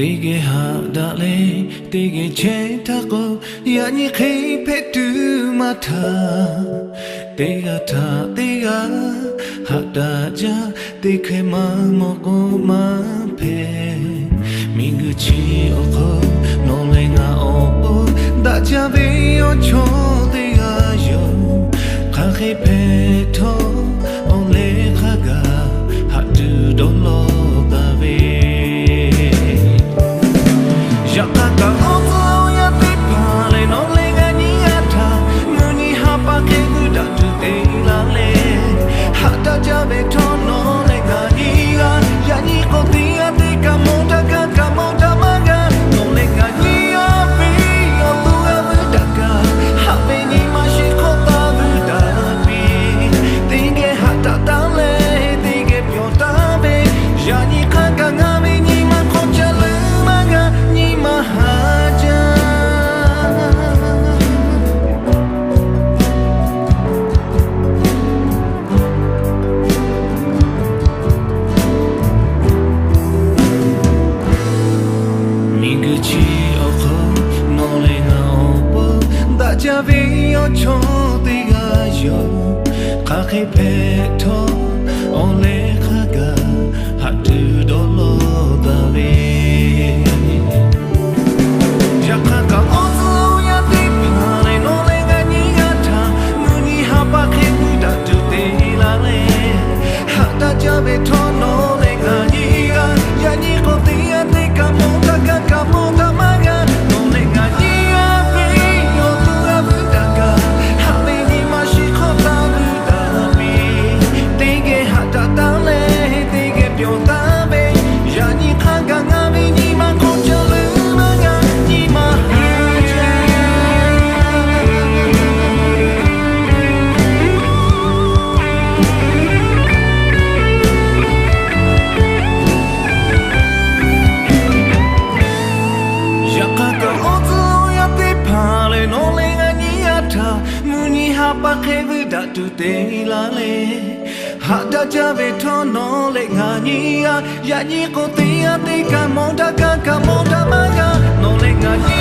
Tige hada le, tige cheta ko, yani khe petu mata. Tiga ta tiga hada ja, tige ma moko ma pe. Mingu chi oko, no lenga o, da ja be yo cho tiga yo. Khe peto, on le khaga, hadu don lo ta ve. Yakaka ozo ya te pale no lenga ni ata muni hapa ke guda tu te la le hata jabe tono lenga ni ga ya ni ko ti ya te kamonta maga no lenga ni ya pe yo tu ya budaka habe ni mashi ko ta buda pi tinge hata ta le tinge pyo ta be ya ni kanga ngame ni ma ko chale maga Mahaja Minguchi oko nolenga opo da javi ocho tiga yo kake peto ole kaga hatu dolo davi Yakaka ozo ya te pale no lenga ni ata muni hapa ke guda tu te la le hata jabe tono lenga ni ga ya ni ko te ya te kamonta maga no lenga ni ya pe yo tu ga budaka habe ni mashi ko ta buda mi tege hata ta le tege pyo ta be ya ni kanga ngame ni ma ko chale Pakhe da tu te la le hada jabe tono le ngani ya ni ko te ya te kamonta maga no le ngani